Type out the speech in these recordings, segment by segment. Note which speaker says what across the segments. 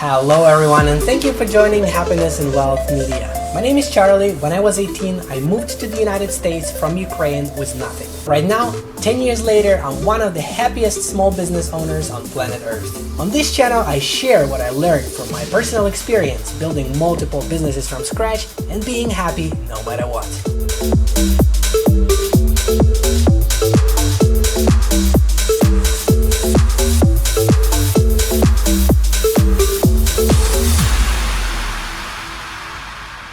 Speaker 1: Hello everyone, and thank you for joining Happiness and Wealth Media. My name is Charlie. When I was 18, I moved to the United States from Ukraine with nothing. Right now, 10 years later, I'm one of the happiest small business owners on planet Earth. On this channel, I share what I learned from my personal experience building multiple businesses from scratch and being happy no matter what.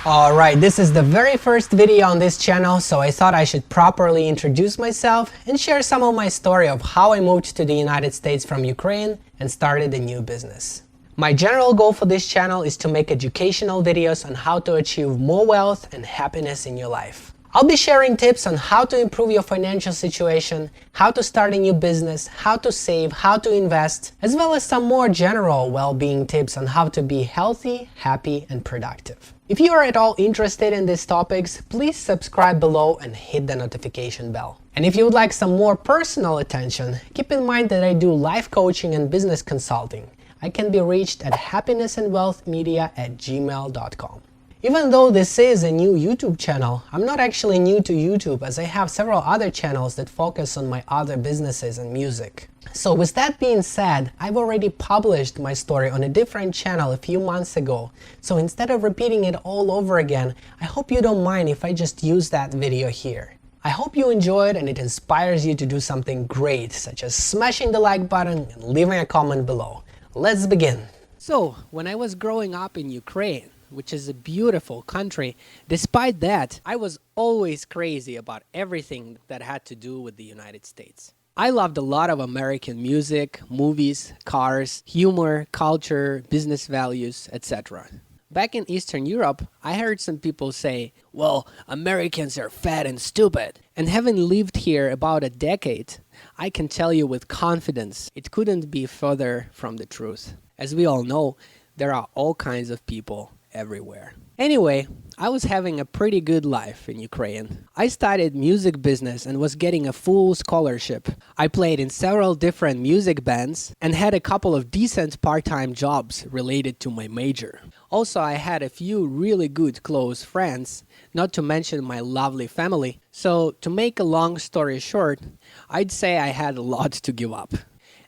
Speaker 1: Alright, this is the very first video on this channel, so I thought I should properly introduce myself and share some of my story of how I moved to the United States from Ukraine and started a new business. My general goal for this channel is to make educational videos on how to achieve more wealth and happiness in your life. I'll be sharing tips on how to improve your financial situation, how to start a new business, how to save, how to invest, as well as some more general well-being tips on how to be healthy, happy, and productive. If you are at all interested in these topics, please subscribe below and hit the notification bell. And if you would like some more personal attention, keep in mind that I do life coaching and business consulting. I can be reached at happinessandwealthmedia@gmail.com. Even though this is a new YouTube channel, I'm not actually new to YouTube, as I have several other channels that focus on my other businesses and music. So with that being said, I've already published my story on a different channel a few months ago. So instead of repeating it all over again, I hope you don't mind if I just use that video here. I hope you enjoyed and it inspires you to do something great, such as smashing the like button and leaving a comment below. Let's begin. So, when I was growing up in Ukraine, which is a beautiful country, despite that, I was always crazy about everything that had to do with the United States. I loved a lot of American music, movies, cars, humor, culture, business values, etc. Back in Eastern Europe, I heard some people say, well, Americans are fat and stupid. And having lived here about a decade, I can tell you with confidence, it couldn't be further from the truth. As we all know, there are all kinds of people everywhere. Anyway, I was having a pretty good life in Ukraine. I studied music business and was getting a full scholarship. I played in several different music bands and had a couple of decent part-time jobs related to my major. Also, I had a few really good close friends, not to mention my lovely family. So, to make a long story short, I'd say I had a lot to give up.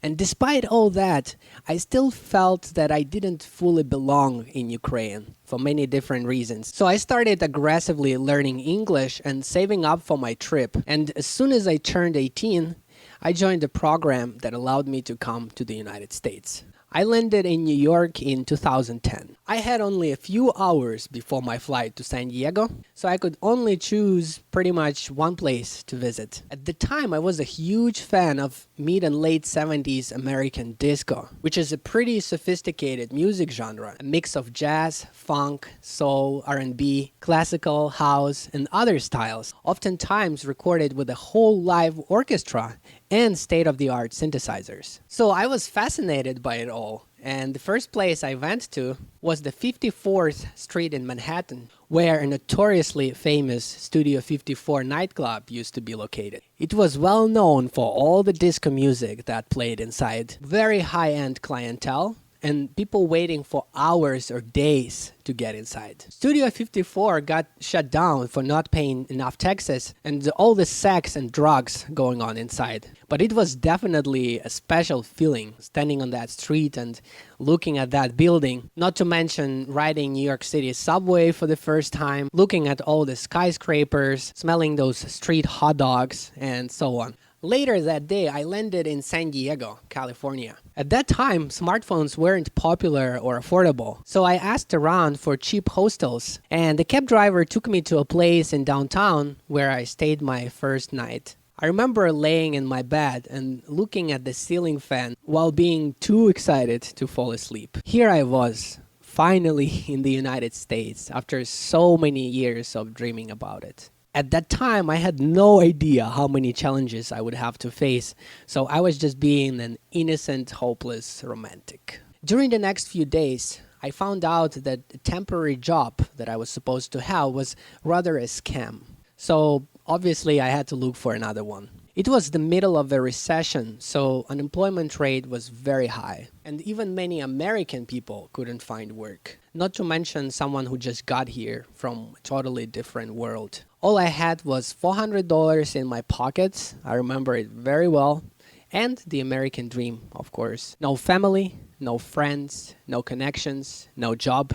Speaker 1: And despite all that, I still felt that I didn't fully belong in Ukraine for many different reasons. So I started aggressively learning English and saving up for my trip. And as soon as I turned 18, I joined a program that allowed me to come to the United States. I landed in New York in 2010. I had only a few hours before my flight to San Diego, so I could only choose pretty much one place to visit. At the time, I was a huge fan of mid and late 70s American disco, which is a pretty sophisticated music genre, a mix of jazz, funk, soul, R&B, classical, house, and other styles, oftentimes recorded with a whole live orchestra and state-of-the-art synthesizers. So I was fascinated by it all, and the first place I went to was the 54th Street in Manhattan, where a notoriously famous Studio 54 nightclub used to be located. It was well known for all the disco music that played inside, very high-end clientele, and people waiting for hours or days to get inside. Studio 54 got shut down for not paying enough taxes and all the sex and drugs going on inside. But it was definitely a special feeling standing on that street and looking at that building, not to mention riding New York City subway for the first time, looking at all the skyscrapers, smelling those street hot dogs, and so on. Later that day, I landed in San Diego, California. At that time, smartphones weren't popular or affordable, so I asked around for cheap hostels, and the cab driver took me to a place in downtown where I stayed my first night. I remember laying in my bed and looking at the ceiling fan while being too excited to fall asleep. Here I was, finally in the United States, after so many years of dreaming about it. At that time, I had no idea how many challenges I would have to face, so I was just being an innocent, hopeless romantic. During the next few days, I found out that the temporary job that I was supposed to have was rather a scam. So obviously, I had to look for another one. It was the middle of a recession, so unemployment rate was very high. And even many American people couldn't find work. Not to mention someone who just got here from a totally different world. All I had was $400 in my pockets. I remember it very well. And the American dream, of course. No family, no friends, no connections, no job,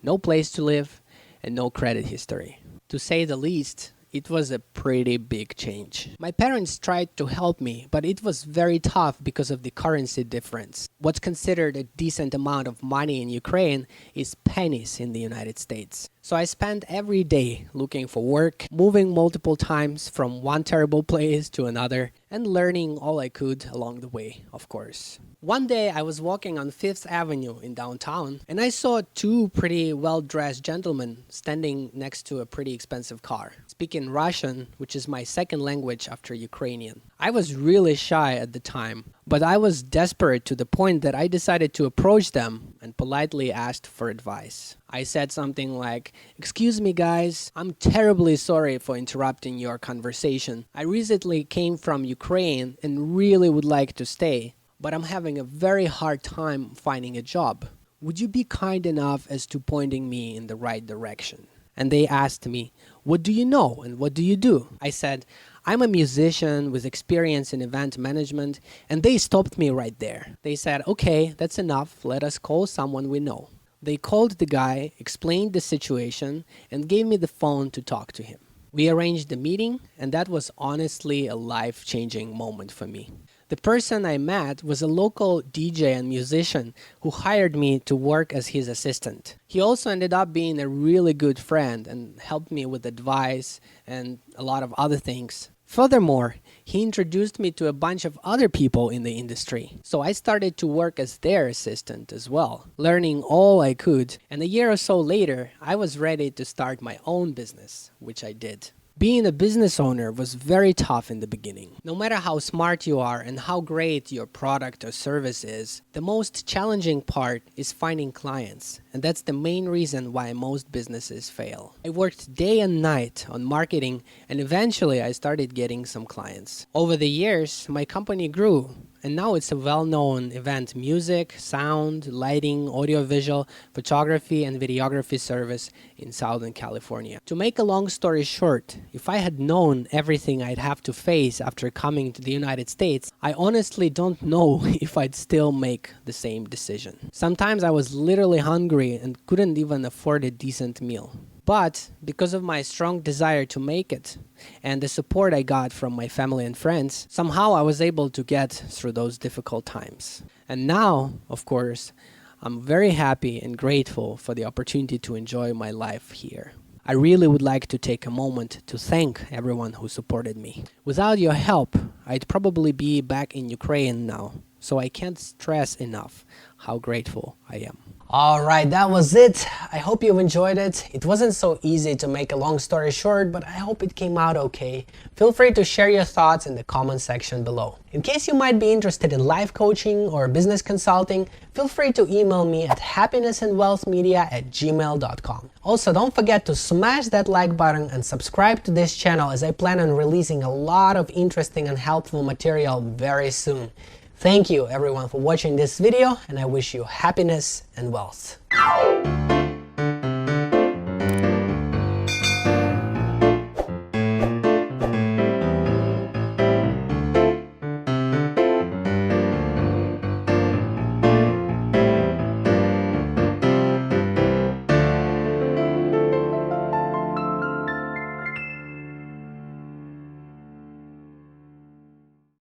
Speaker 1: no place to live, and no credit history. To say the least, it was a pretty big change. My parents tried to help me, but it was very tough because of the currency difference. What's considered a decent amount of money in Ukraine is pennies in the United States. So I spent every day looking for work, moving multiple times from one terrible place to another, and learning all I could along the way, of course. One day I was walking on 5th Avenue in downtown, and I saw two pretty well-dressed gentlemen standing next to a pretty expensive car, speaking Russian, which is my second language after Ukrainian. I was really shy at the time, but I was desperate to the point that I decided to approach them and politely asked for advice. I said something like, "Excuse me guys, I'm terribly sorry for interrupting your conversation. I recently came from Ukraine and really would like to stay, but I'm having a very hard time finding a job. Would you be kind enough as to pointing me in the right direction?" And they asked me, "What do you know and what do you do?" I said, "I'm a musician with experience in event management," and they stopped me right there. They said, "Okay, that's enough. Let us call someone we know." They called the guy, explained the situation, and gave me the phone to talk to him. We arranged the meeting, and that was honestly a life-changing moment for me. The person I met was a local DJ and musician who hired me to work as his assistant. He also ended up being a really good friend and helped me with advice and a lot of other things. Furthermore, he introduced me to a bunch of other people in the industry. So I started to work as their assistant as well, learning all I could. And a year or so later, I was ready to start my own business, which I did. Being a business owner was very tough in the beginning. No matter how smart you are and how great your product or service is, the most challenging part is finding clients. And that's the main reason why most businesses fail. I worked day and night on marketing, and eventually I started getting some clients. Over the years, my company grew. And now it's a well-known event music, sound, lighting, audiovisual, photography, and videography service in Southern California. To make a long story short, if I had known everything I'd have to face after coming to the United States, I honestly don't know if I'd still make the same decision. Sometimes I was literally hungry and couldn't even afford a decent meal. But because of my strong desire to make it and the support I got from my family and friends, somehow I was able to get through those difficult times. And now, of course, I'm very happy and grateful for the opportunity to enjoy my life here. I really would like to take a moment to thank everyone who supported me. Without your help, I'd probably be back in Ukraine now. So I can't stress enough how grateful I am. Alright, that was it. I hope you've enjoyed it. It wasn't so easy to make a long story short, but I hope it came out okay. Feel free to share your thoughts in the comment section below. In case you might be interested in life coaching or business consulting, feel free to email me at happinessandwealthmedia@gmail.com. Also, don't forget to smash that like button and subscribe to this channel, as I plan on releasing a lot of interesting and helpful material very soon. Thank you everyone for watching this video, and I wish you happiness and wealth.